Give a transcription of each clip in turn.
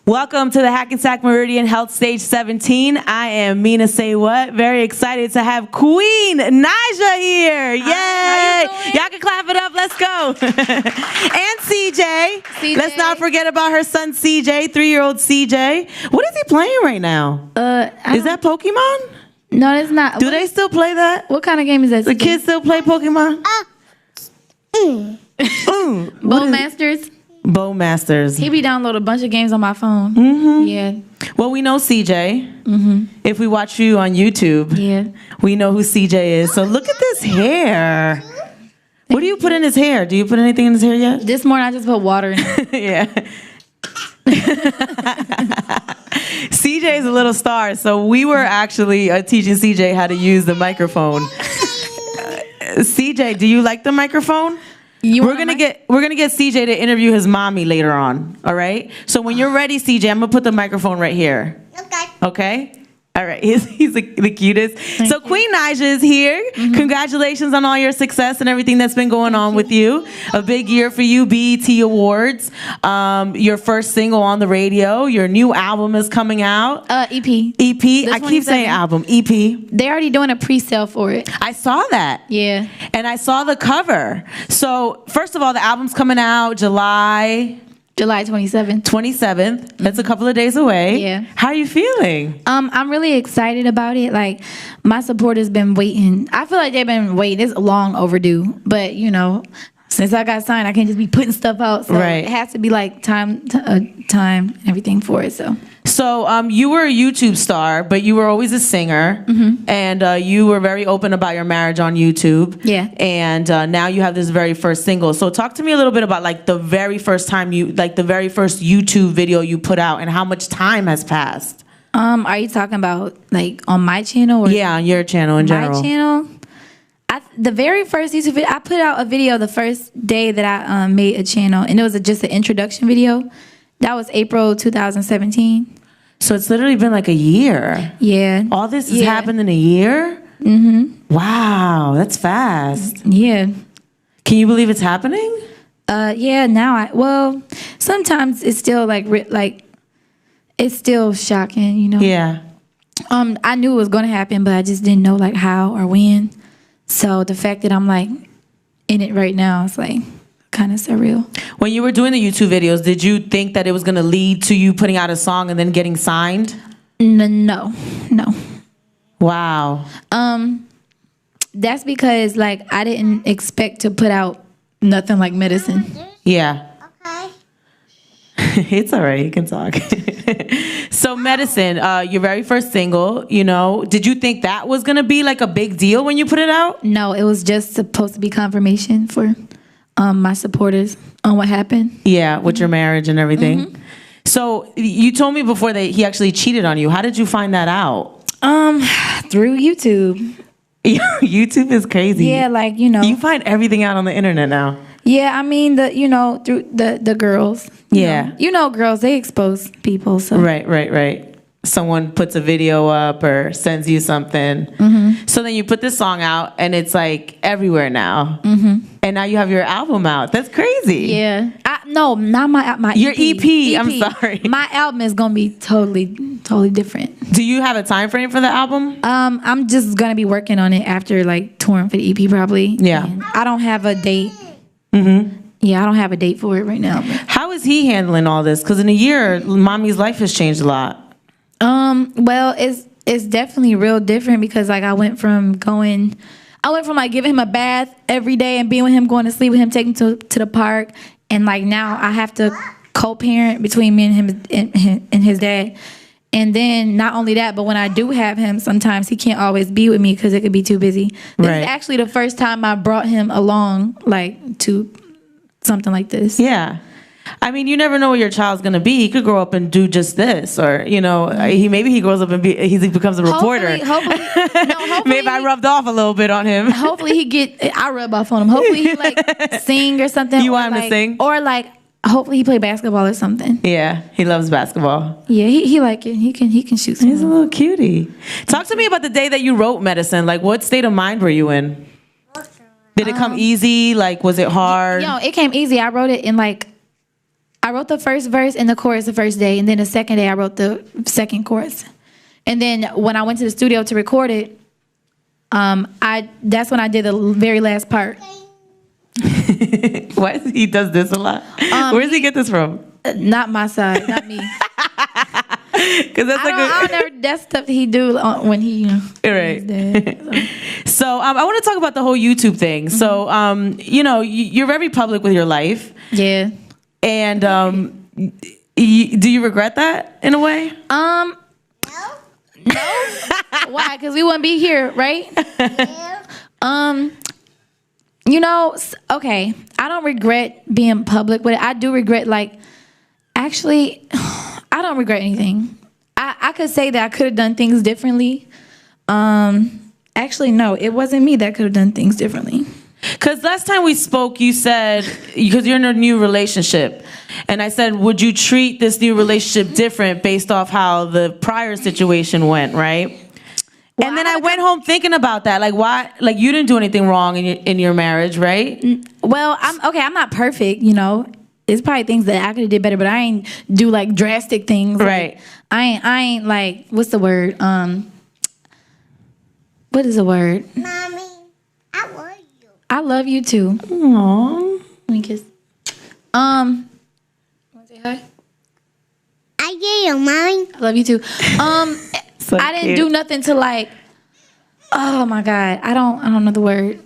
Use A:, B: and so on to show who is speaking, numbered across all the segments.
A: Welcome to the Hackensack Meridian Health Stage 17. I am Mina SayWhat. Very excited to have Queen Naija here. Yay! Y'all can clap it up. Let's go. And CJ. Let's not forget about her son CJ, 3-year-old CJ. What is he playing right now? Is that Pokemon?
B: No, it's not.
A: Do they still play that?
B: What kind of game is that?
A: The kids still play Pokemon?
B: Bowmasters.
A: Bowmasters.
B: He be download a bunch of games on my phone. Yeah.
A: Well, we know CJ. If we watch you on YouTube, we know who CJ is. So look at this hair. What do you put in his hair? Do you put anything in his hair yet?
B: This morning I just put water in it.
A: Yeah. CJ is a little star, so we were actually teaching CJ how to use the microphone. CJ, do you like the microphone? We're gonna get CJ to interview his mommy later on. All right. So when you're ready, CJ, I'm gonna put the microphone right here. Okay. Okay. All right. He's the cutest. Thank you. Queen Naija is here. Congratulations on all your success and everything that's been going on with you. A big year for you. BET Awards. Your first single on the radio. Your new album is coming out.
B: EP.
A: I keep saying album. EP.
B: They're already doing a pre-sale for it.
A: I saw that.
B: Yeah.
A: And I saw the cover. So first of all, the album's coming out July
B: 27th.
A: 27th. That's a couple of days away.
B: Yeah.
A: How are you feeling?
B: I'm really excited about it. Like, my supporters been waiting. I feel like they've been waiting. It's long overdue. But, you know, since I got signed, I can't just be putting stuff out. So it has to be like time and everything for it. So
A: you were a YouTube star, but you were always a singer, and you were very open about your marriage on YouTube.
B: Yeah.
A: And now you have this very first single. So talk to me a little bit about like the very first time the very first YouTube video you put out, and how much time has passed.
B: Are you talking about like on my channel? Or
A: on your channel in general.
B: My channel. The very first YouTube video, I put out a video the first day that I made a channel, and it was just an introduction video. That was April 2017.
A: So it's literally been like a year.
B: Yeah.
A: All this has happened in a year? Wow, that's fast.
B: Yeah.
A: Can you believe it's happening?
B: Yeah, now sometimes it's still like it's still shocking, you know?
A: Yeah.
B: I knew it was going to happen, but I just didn't know like how or when. So the fact that I'm like in it right now, it's like kind of surreal. When
A: you were doing the YouTube videos, did you think that it was going to lead to you putting out a song and then getting signed?
B: No.
A: Wow.
B: That's because like I didn't expect to put out nothing like Medicine.
A: Yeah. Okay. It's all right. You can talk. So Medicine, your very first single, you know, did you think that was going to be like a big deal when you put it out?
B: No, it was just supposed to be confirmation for my supporters on what happened.
A: Yeah, with your marriage and everything. So you told me before that he actually cheated on you. How did you find that out?
B: Through YouTube.
A: YouTube is crazy.
B: Yeah, like, you know.
A: You find everything out on the internet now.
B: Yeah, I mean, through the girls. You know, girls, they expose people. So.
A: Right. Someone puts a video up or sends you something. So then you put this song out and it's like everywhere now. And now you have your album out. That's crazy.
B: Yeah. No, not my
A: your EP. I'm sorry.
B: My album is going to be totally different.
A: Do you have a time frame for the album?
B: I'm just going to be working on it after like touring for the EP probably.
A: Yeah.
B: And I don't have a date. Yeah, I don't have a date for it right now.
A: How is he handling all this? Because in a year, mommy's life has changed a lot.
B: Well, it's definitely real different because like I went from like giving him a bath every day and being with him, going to sleep with him, taking him to the park, and like now I have to co-parent between me and him and his dad. And then not only that, but when I do have him, sometimes he can't always be with me because it could be too busy. This is actually the first time I brought him along like to something like this.
A: Yeah. I mean, you never know what your child's gonna be. He could grow up and do just this, or you know, maybe he grows up and he becomes a reporter.
B: Hopefully,
A: maybe I rubbed off a little bit on him.
B: Hopefully, I rub off on him. Hopefully, he like sing or something.
A: You want him to sing,
B: or like hopefully he play basketball or something.
A: Yeah, he loves basketball.
B: Yeah, he like it. He can shoot. Some.
A: He's a little cutie. Talk to me about the day that you wrote Medicine. Like, what state of mind were you in? Did it come easy? Like, was it hard?
B: It came easy. I wrote it in like I wrote the first verse and the chorus the first day, and then the second day I wrote the second chorus. And then when I went to the studio to record it, that's when I did the very last part.
A: What? He does this a lot. Where does he get this from?
B: Not my side, not me.
A: Because
B: that's stuff that he do when he,
A: right.
B: he's dead.
A: So I want to talk about the whole YouTube thing. Mm-hmm. So you're very public with your life.
B: Yeah.
A: And do you regret that in a way?
B: No. Why? Because we wouldn't be here, right? Yeah. Okay. I don't regret being public with it. I do regret, actually, I don't regret anything. I could say that I could have done things differently. Actually, no, it wasn't me that could have done things differently.
A: Because last time we spoke, you said, because you're in a new relationship, and I said, would you treat this new relationship different based off how the prior situation went, right? Well, and then I went home thinking about that. Like, why? Like, you didn't do anything wrong in your marriage, right?
B: Well, I'm not perfect, There's probably things that I could have did better, but I ain't do drastic things.
A: Right.
B: I ain't what's the word? What is the word?
C: Mommy, I love you.
B: I love you too.
A: Aww.
B: Let me kiss. Want to say hi?
C: I get you, Mommy.
B: I love you too.
A: So
B: I didn't
A: cute.
B: do nothing to oh my God. I don't know the word.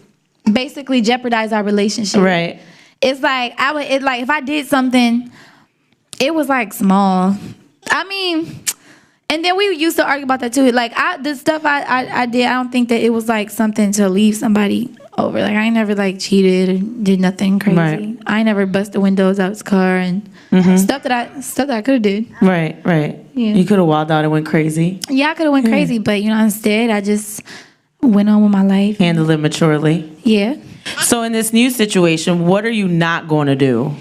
B: Basically jeopardize our relationship.
A: Right.
B: It's if I did something, it was small. I mean, and then we used to argue about that too. The stuff I did, I don't think that it was something to leave somebody over. I ain't never cheated or did nothing crazy.
A: Right.
B: I ain't never bust the windows out his car and stuff that I could have did.
A: Right.
B: Yeah.
A: You could have wilded out and went crazy.
B: Yeah, I could have went crazy, but instead I just went on with my life.
A: Handled it maturely.
B: Yeah.
A: So in this new situation, what are you not going to do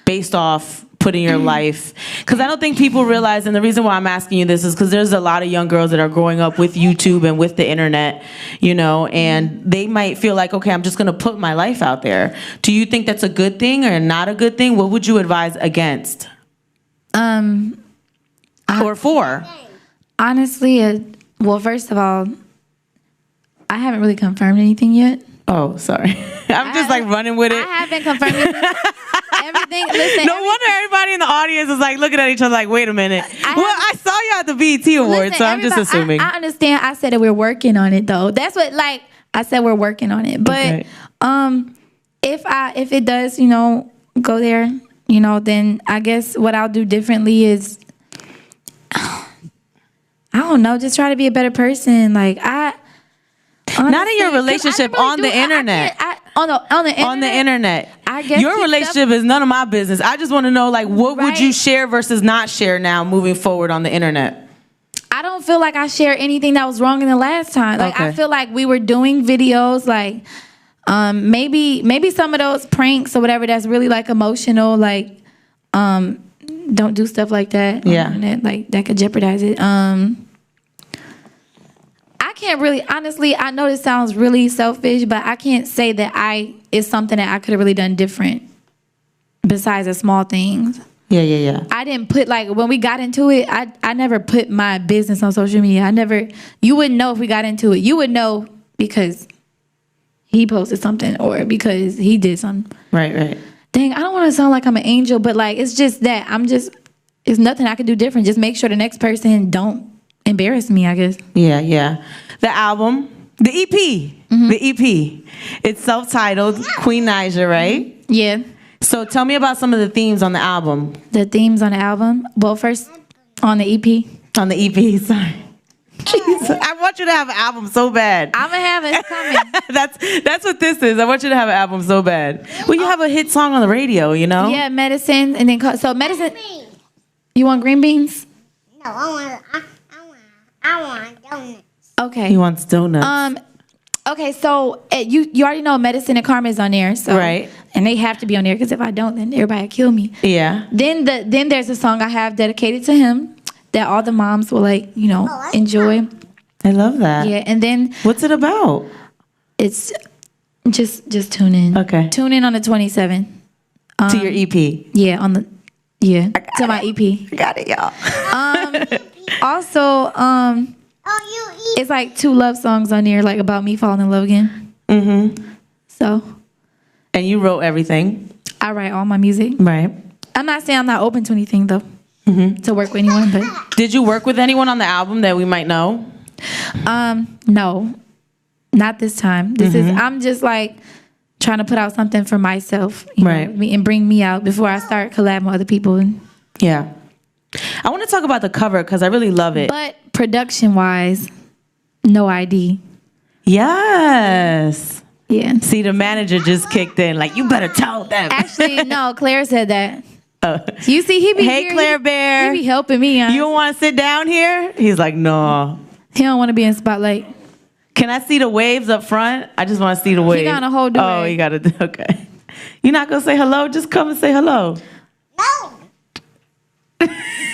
A: based off putting your life? Because I don't think people realize, and the reason why I'm asking you this is because there's a lot of young girls that are growing up with YouTube and with the internet, and they might feel like, okay, I'm just going to put my life out there. Do you think that's a good thing or not a good thing? What would you advise against? Or for?
B: Honestly, well, first of all, I haven't really confirmed anything yet.
A: Oh, sorry. I'm just running with it.
B: I haven't confirmed everything. Listen,
A: No wonder everybody in the audience is looking at each other wait a minute. I saw you at the BET Awards, so I'm just assuming.
B: I understand. I said that we're working on it, though. That's what, I said we're working on it. But if it does, go there, then I guess what I'll do differently is, I don't know, just try to be a better person. Honestly,
A: not in your relationship, on the internet.
B: On the internet.
A: On the internet.
B: I guess
A: your relationship is none of my business. I just want to know, what would you
B: Right.
A: share versus not share now moving forward on the internet?
B: I don't feel like I shared anything that was wrong in the last time.
A: Okay.
B: I feel like we were doing videos, maybe some of those pranks or whatever that's really emotional, don't do stuff like that.
A: Yeah.
B: On the internet, that could jeopardize it. I can't really, honestly, I know this sounds really selfish, but I can't say that it's something that I could have really done different besides the small things.
A: Yeah.
B: I didn't put, when we got into it, I never put my business on social media. You wouldn't know if we got into it. You would know because he posted something or because he did something.
A: Right.
B: Dang, I don't want to sound like I'm an angel, but it's just that it's nothing I could do different. Just make sure the next person don't embarrass me, I guess.
A: Yeah. The album, the EP, the EP. It's self-titled Queen Naija, right?
B: Yeah.
A: So tell me about some of the themes on the album.
B: The themes on the album. Well, first on the EP.
A: On the EP, sorry. Jesus, I want you to have an album so bad.
B: I'm gonna have it coming.
A: That's what this is. I want you to have an album so bad. Well, you have a hit song on the radio,
B: Yeah, medicine, and then medicine. You want green beans?
C: No, I want donuts.
B: Okay.
A: He wants donuts.
B: Okay, so you already know medicine and karma is on there, so
A: Right.
B: and they have to be on there because if I don't, then everybody will kill me.
A: Yeah.
B: Then there's a song I have dedicated to him that all the moms will enjoy.
A: I love that.
B: Yeah, and then
A: What's it about?
B: it's just tune in.
A: Okay.
B: Tune in on the 27th.
A: To your EP.
B: Yeah, Yeah, to my EP.
A: I got it, y'all.
B: Also,
C: Oh, you eat.
B: it's like 2 love songs on there, like about me falling in love again. So
A: And you wrote everything,
B: I write all my music.
A: right?
B: I'm not saying I'm not open to anything though, to work with anyone, but
A: Did you work with anyone on the album that we might know?
B: no, not this time. This is I'm just like trying to put out something for myself, you
A: Right.
B: know, and bring me out before I start collabing with other people.
A: Yeah. I want to talk about the cover because I really love it.
B: But production wise, no ID.
A: Yes.
B: Yeah.
A: See, the manager just kicked in. Like, you better tell them.
B: Actually, no, Claire said that. You see, he be
A: Hey,
B: here,
A: Claire Bear.
B: He be helping me.
A: You don't want to sit down here? He's like, no.
B: He don't want to be in spotlight.
A: Can I see the waves up front? I just want to see the waves.
B: got a whole do
A: Oh,
B: rag.
A: you got to. Okay. You're not going to say hello? Just come and say hello.
C: No.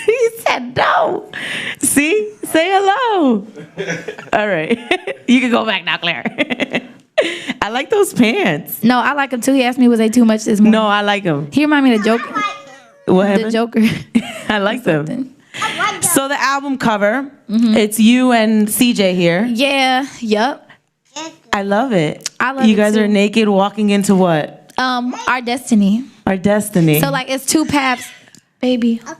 A: He said no. See? Say hello. All right. You can go back now, Claire. I like those pants.
B: No, I like him too. He asked me, was they too much this morning?
A: No, I like them.
B: He remind me of the Joker.
A: What
B: The
A: happened?
B: Joker.
A: I like them.
C: I want
A: So the album cover, it's you and CJ here.
B: Yeah. Yup.
A: I love it.
B: I love
A: you
B: it
A: guys
B: too.
A: are naked walking into what?
B: Our destiny.
A: Our destiny.
B: So like it's 2 paths, baby.
C: Okay.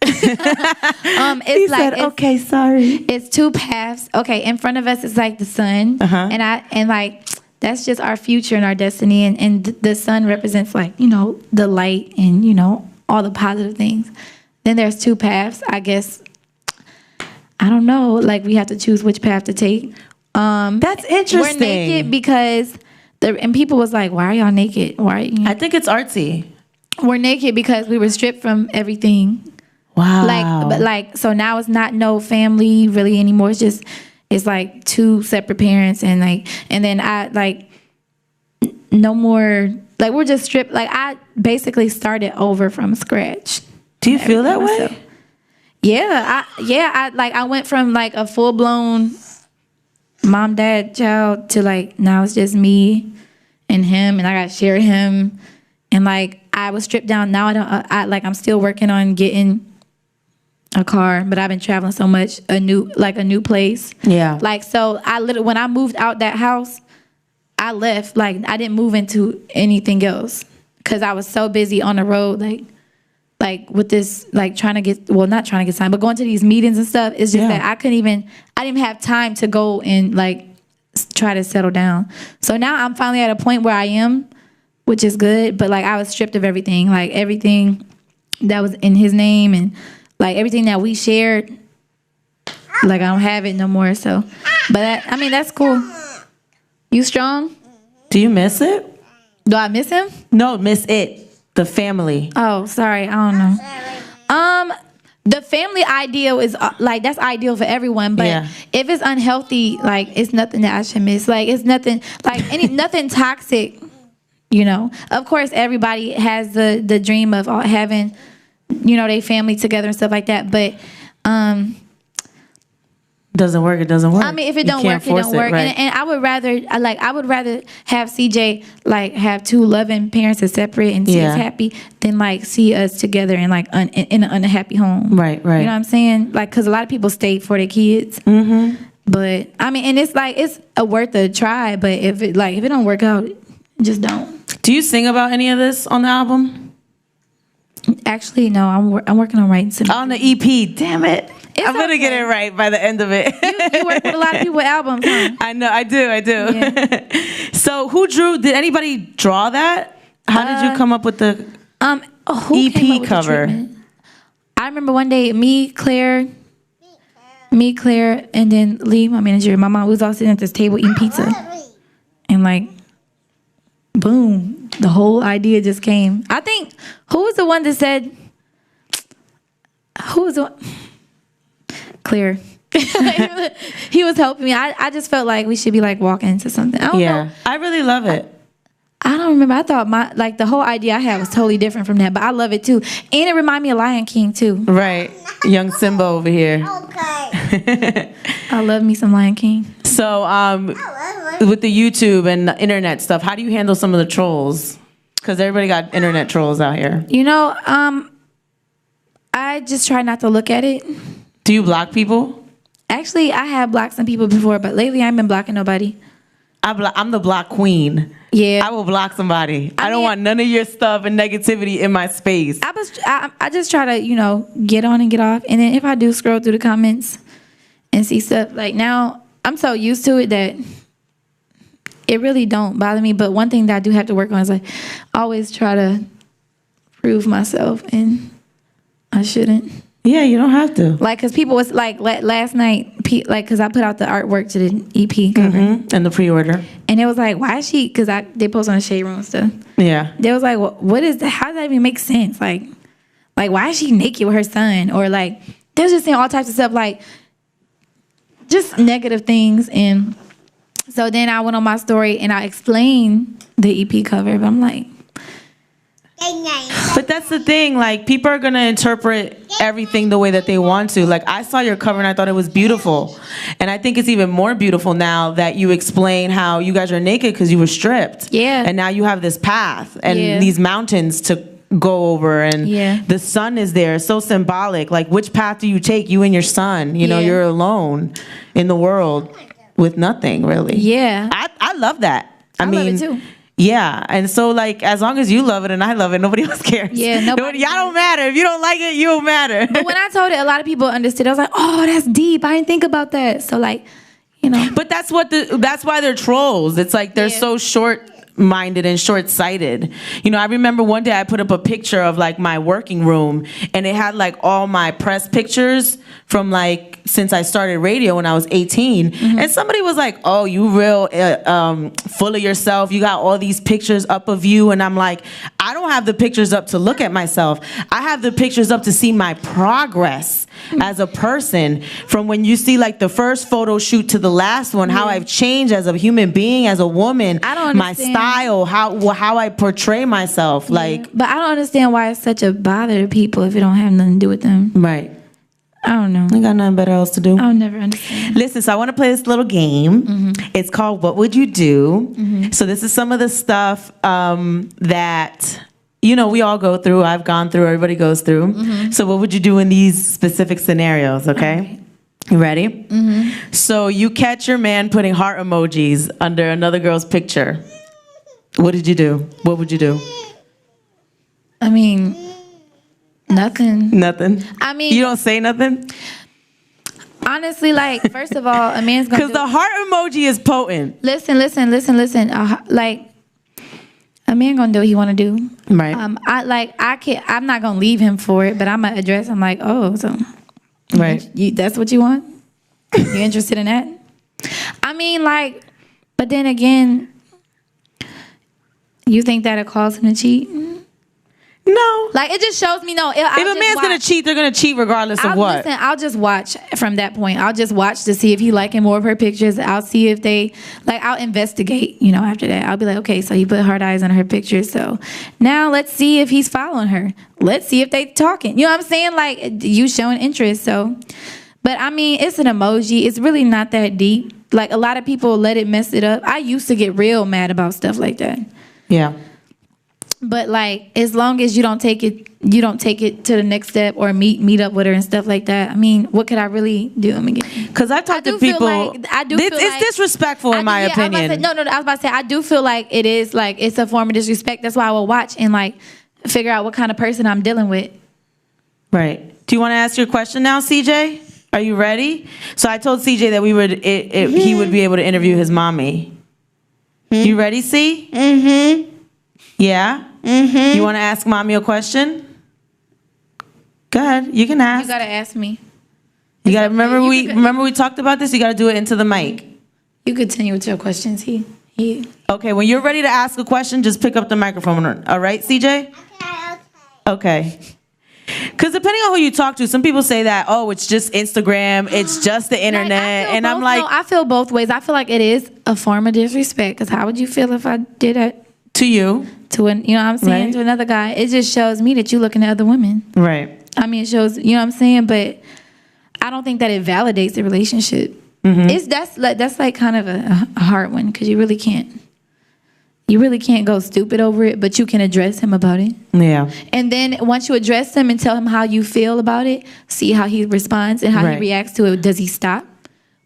B: It's
A: he
B: like
A: said,
B: it's,
A: okay, sorry.
B: it's 2 paths. Okay, in front of us is like the sun, and like that's just our future and our destiny, and the sun represents like, you know, the light and, you know, all the positive things. Then there's 2 paths. I guess I don't know. Like we have to choose which path to take.
A: That's interesting.
B: We're naked because and people was like, why are y'all naked? Why? You know?
A: I think it's artsy.
B: We're naked because we were stripped from everything.
A: Wow.
B: Like, but like, so now it's not no family really anymore. It's like 2 separate parents, and like, and then I like no more. Like we're just stripped. Like I basically started over from scratch.
A: Do you feel that way?
B: Myself. Yeah, I went from like a full blown mom, dad, child to like now it's just me and him, and I got to share him, and like I was stripped down. Now I don't. I'm still working on getting a car, but I've been traveling so much, a new place.
A: Yeah.
B: Like, so I literally, when I moved out that house, I left. Like, I didn't move into anything else because I was so busy on the road, like with this, like trying to get, well, not trying to get signed, but going to these meetings and stuff. It's just that I didn't even have time to go and like try to settle down. So now I'm finally at a point where I am, which is good. But like I was stripped of everything, like everything that was in his name and like everything that we shared. Like I don't have it no more. So, but I mean, that's cool. You strong?
A: Do you miss it?
B: Do I miss him?
A: No, miss it. The family.
B: Oh, sorry. I don't know. The family ideal is like that's ideal for everyone, but if it's unhealthy, like it's nothing that I should miss. Like it's nothing like nothing toxic. You know, of course, everybody has the dream of having, you know, their family together and stuff like that. But
A: doesn't work. It doesn't work.
B: I mean, if it
A: You
B: don't
A: can't
B: work, it
A: force
B: don't work.
A: right.
B: And I would rather have CJ like have 2 loving parents that's separate and see us happy than like see us together and like in an unhappy home.
A: Right.
B: You know what I'm saying? Like, because a lot of people stay for their kids. Mm-hmm. But I mean, and it's like it's worth a try. But if it don't work out, just don't.
A: Do you sing about any of this on the album?
B: Actually, no. I'm working on writing some.
A: On the EP. Damn it.
B: It's
A: I'm gonna get it right by the end of it.
B: You work with a lot of people with albums, huh?
A: I know. I do.
B: Yeah.
A: So who drew? Did anybody draw that? How did you come up with the
B: Who
A: EP
B: came up with the
A: cover?
B: treatment? I remember one day, me, Claire, and then Lee, my manager, my mom, we was all sitting at this table eating pizza, and like, boom, the whole idea just came. I think who was the one that said? Who was the one? Claire. He was helping me. I just felt like we should be like walking into something. I don't know.
A: I really love it.
B: I don't remember. I thought the whole idea I had was totally different from that, but I love it too. And it reminded me of Lion King too.
A: Right. Young Simba over here.
C: Okay.
B: I love me some Lion King.
A: So with the YouTube and the internet stuff, how do you handle some of the trolls? Because everybody got internet trolls out here.
B: You know, I just try not to look at it.
A: Do you block people?
B: Actually, I have blocked some people before, but lately I ain't been blocking nobody.
A: I'm the block queen.
B: Yeah.
A: I will block somebody. I don't
B: mean,
A: want none of your stuff and negativity in my space.
B: I just try to, get on and get off. And then if I do scroll through the comments and see stuff, like now I'm so used to it that it really don't bother me. But one thing that I do have to work on is like always try to prove myself, and I shouldn't.
A: Yeah, you don't have to.
B: Like, cause people was like last night, like, cause I put out the artwork to the EP cover
A: And the pre-order.
B: and it was like, why is she? Cause they post on the Shade Room stuff.
A: Yeah.
B: They was like, what is that? How does that even make sense? Like why is she naked with her son? Or like, they was just saying all types of stuff, like just negative things. And so then I went on my story and I explained the EP cover, but I'm like.
A: But that's the thing, like, people are going to interpret everything the way that they want to. Like, I saw your cover and I thought it was beautiful. And I think it's even more beautiful now that you explain how you guys are naked because you were stripped.
B: Yeah.
A: And now you have this path and these mountains to go over, and the sun is there. So symbolic. Like, which path do you take, you and your son? You know, you're alone in the world with nothing, really.
B: Yeah.
A: I love that. I mean,
B: love it too.
A: Yeah, and so like as long as you love it and I love it, nobody else cares.
B: Yeah,
A: y'all don't matter. If you don't like it, you don't matter.
B: But when I told it, a lot of people understood. I was like, "Oh, that's deep. I didn't think about that." So like,
A: But that's why they're trolls. It's like they're so short-minded and short-sighted. I remember one day I put up a picture of like my working room, and it had like all my press pictures from like since I started radio when I was 18. And somebody was like, "Oh, you real full of yourself. You got all these pictures up of you." And I'm like, I don't have the pictures up to look at myself. I have the pictures up to see my progress as a person, from when you see like the first photo shoot to the last one, how I've changed as a human being, as a woman.
B: I don't understand.
A: My style, how I portray myself. Like,
B: but I don't understand why it's such a bother to people if it don't have nothing to do with them.
A: Right.
B: I don't know.
A: I got nothing better else to do.
B: I'll never understand.
A: Listen, so I want to play this little game. It's called What Would You Do? So this is some of the stuff that, we all go through. I've gone through. Everybody goes through. So what would you do in these specific scenarios, okay? You ready? So you catch your man putting heart emojis under another girl's picture. What did you do? What would you do?
B: I mean, nothing.
A: Nothing?
B: I mean,
A: you don't say nothing?
B: Honestly, like, first of all, a man's gonna
A: because the heart emoji is potent.
B: Listen. Like, a man gonna do what he want to do.
A: Right.
B: I'm not gonna leave him for it, but I'm gonna address him like, oh, so
A: right.
B: That's what you want? You interested in that? I mean, like, but then again, you think that'll cause him to cheat?
A: No.
B: Like, it just shows me, no. If
A: a man's going to cheat, they're going to cheat regardless of what.
B: Listen, I'll just watch from that point. I'll just watch to see if he liking more of her pictures. I'll see if they, I'll investigate, after that. I'll be like, okay, so he put hard eyes on her pictures. So now let's see if he's following her. Let's see if they talking. You know what I'm saying? Like, you showing interest. So, but I mean, it's an emoji. It's really not that deep. Like, a lot of people let it mess it up. I used to get real mad about stuff like that.
A: Yeah.
B: But like, as long as you don't take it to the next step or meet up with her and stuff like that. I mean, what could I really do?
A: Because I talk to people. It's disrespectful in my opinion.
B: I was about to say, I do feel like it is, like, it's a form of disrespect. That's why I will watch and like figure out what kind of person I'm dealing with.
A: Right. Do you want to ask your question now, CJ? Are you ready? So I told CJ that he would be able to interview his mommy. You ready, C? Yeah? You want to ask mommy a question? Go ahead. You can ask.
B: You got to ask me.
A: You got to remember we talked about this? You got to do it into the mic.
B: You continue with your questions.
A: Okay, when you're ready to ask a question, just pick up the microphone. All right, CJ? Okay. Because depending on who you talk to, some people say that, oh, it's just Instagram, it's just the internet. And I'm like...
B: No, I feel both ways. I feel like it is a form of disrespect. Because how would you feel if I did that?
A: To you.
B: To you know what I'm saying? Right. To another guy. It just shows me that you're looking at other women.
A: Right.
B: I mean, it shows, you know what I'm saying? But I don't think that it validates the relationship. That's like kind of a hard one because you really can't. you really can't go stupid over it, but you can address him about it.
A: Yeah.
B: And then once you address him and tell him how you feel about it, see how he responds and how he reacts to it. Does he stop?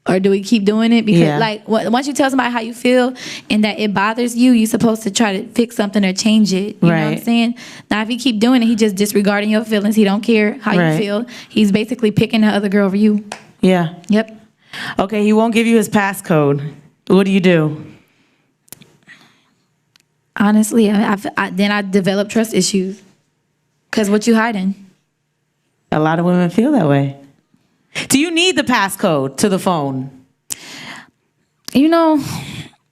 B: Or do we keep doing it? Because once you tell somebody how you feel and that it bothers you, you're supposed to try to fix something or change it. You know what I'm saying? Now, if you keep doing it, he just disregarding your feelings. He don't care how you feel. He's basically picking the other girl over you.
A: Yeah.
B: Yep.
A: Okay, he won't give you his passcode. What do you do?
B: Honestly, then I develop trust issues. Because what you hiding?
A: A lot of women feel that way. Do you need the passcode to the phone?
B: You know,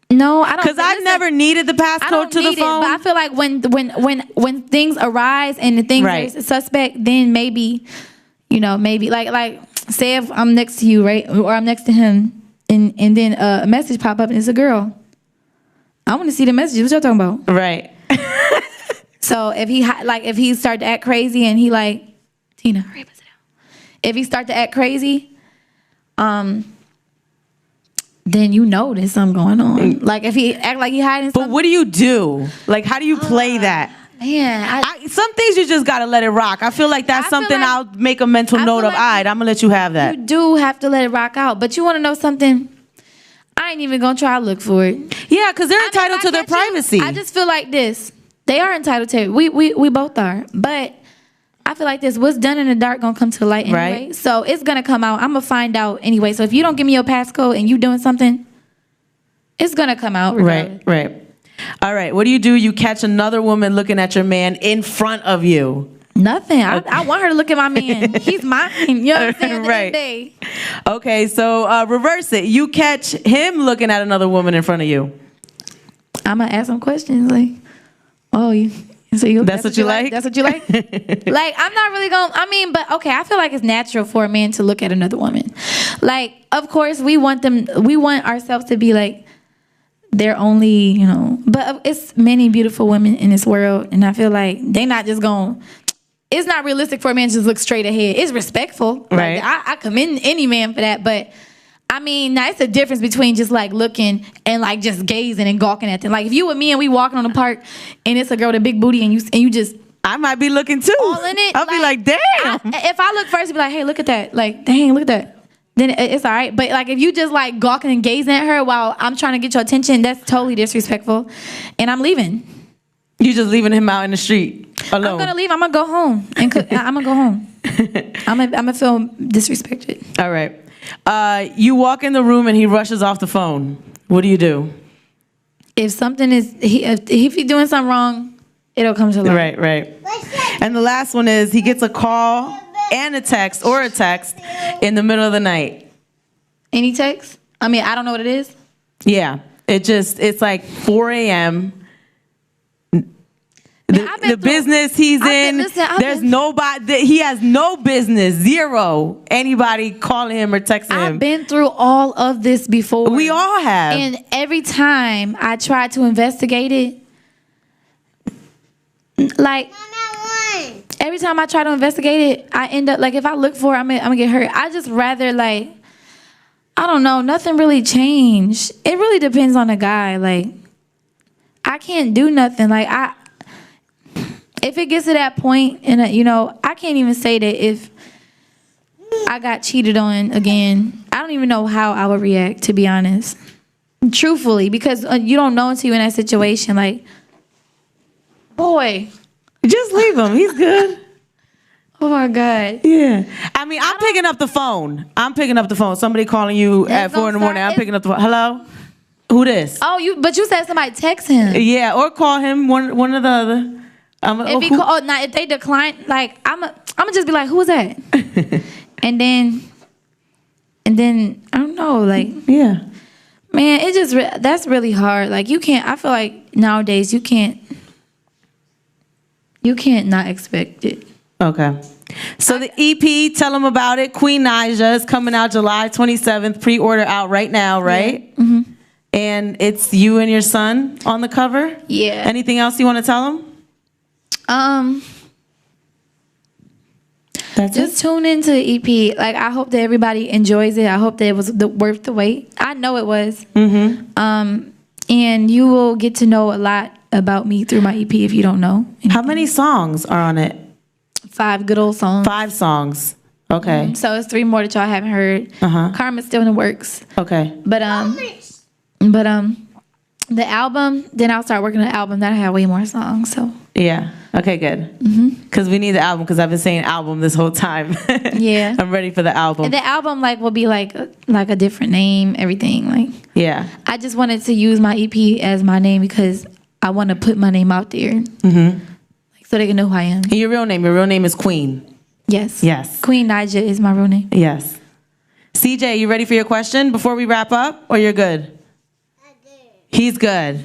B: no, I don't.
A: Because I've never needed the passcode to the phone.
B: But I feel like when things arise and the things are suspect, then maybe, maybe like say if I'm next to you, right, or I'm next to him, and then a message pop up and it's a girl. I want to see the message. What y'all talking about?
A: Right.
B: So if he start to act crazy and he like, Tina, hurry up and sit down. If he start to act crazy, then there's something going on. Like if he act like he hiding something.
A: But what do you do? Like how do you play that?
B: Man,
A: some things you just gotta let it rock. I feel like that's something I'll make a mental note of. All right, I'm gonna let you have that.
B: You do have to let it rock out. But you want to know something? I ain't even gonna try to look for it.
A: Yeah, because they're entitled to their privacy.
B: I just feel like this. They are entitled to it. We both are. But I feel like this. What's done in the dark gonna come to the light anyway. Right. So it's gonna come out. I'm gonna find out anyway. So if you don't give me your passcode and you doing something, it's gonna come out regardless.
A: Right. All right. What do? You catch another woman looking at your man in front of you.
B: Nothing. I want her to look at my man. He's mine. You know what I'm saying?
A: Right. Okay, so reverse it. You catch him looking at another woman in front of you.
B: I'm gonna ask some questions like, that's what you like? That's what you like? Like, I'm not really gonna, but okay, I feel like it's natural for a man to look at another woman. Like, of course, we want ourselves to be like, they're only, but it's many beautiful women in this world, and I feel like they not just gonna, it's not realistic for a man to just look straight ahead. It's respectful.
A: Right.
B: Like, I commend any man for that, but now it's a difference between just like looking and like just gazing and gawking at them. Like if you with me and we walking on the park and it's a girl with a big booty and you just,
A: I might be looking too.
B: All in it.
A: I'll be like, damn.
B: If I look first, I'll be like, hey, look at that. Like, dang, look at that. Then it's all right. But like if you just like gawking and gazing at her while I'm trying to get your attention, that's totally disrespectful. And I'm leaving.
A: You just leaving him out in the street alone.
B: I'm gonna leave. I'm gonna go home and cook. I'm gonna go home. I'm gonna feel disrespected.
A: All right. You walk in the room and he rushes off the phone. What do you do?
B: If something is, if he's doing something wrong, it'll come to light.
A: Right. And the last one is he gets a call and a text in the middle of the night.
B: Any text? I don't know what it is.
A: Yeah. It's like 4 a.m. The business he's in, there's nobody, he has no business, anybody calling him or texting him.
B: I've been through all of this before.
A: We all have.
B: And every time I try to investigate it, like, every time I try to investigate it, I end up, like, if I look for it, I'm gonna get hurt. I just rather, like, I don't know, nothing really changed. It really depends on the guy. Like, I can't do nothing. Like, if it gets to that point, and I can't even say that if I got cheated on again, I don't even know how I would react, to be honest. Truthfully, because you don't know until you're in that situation. Like, boy,
A: just leave him. He's good.
B: Oh my God.
A: Yeah. I'm picking up the phone. Somebody calling you at 4 a.m. I'm picking up the phone. Hello? Who this?
B: Oh, but you said somebody text him.
A: Yeah, or call him, one or the other.
B: If they decline, like I'm gonna just be like, who is that? and then I don't know, like,
A: yeah,
B: man, that's really hard. Like, you can't. I feel like nowadays you can't not expect it.
A: Okay. So the EP, tell them about it. Queen Naija is coming out July 27th. Pre-order out right now, right?
B: Yeah. Mm-hmm.
A: And it's you and your son on the cover.
B: Yeah.
A: Anything else you want to tell them?
B: Just tune into the EP. Like, I hope that everybody enjoys it. I hope that it was worth the wait. I know it was.
A: Mm-hmm.
B: And you will get to know a lot about me through my EP if you don't know.
A: How many songs are on it?
B: 5 good old songs.
A: 5 songs. Okay.
B: So it's 3 more that y'all haven't heard. Karma's still in the works.
A: Okay.
B: But the album, then I'll start working on the album. That'll have way more songs. So
A: yeah. Okay, good. Because we need the album, because I've been saying album this whole time.
B: Yeah.
A: I'm ready for the album.
B: And the album will be like a different name, everything.
A: Yeah.
B: I just wanted to use my EP as my name because I want to put my name out there. So they can know who I am.
A: And your real name is Queen.
B: Yes.
A: Yes.
B: Queen Naija is my real name.
A: Yes. CJ, you ready for your question before we wrap up, or you're good?
C: I did.
A: He's good.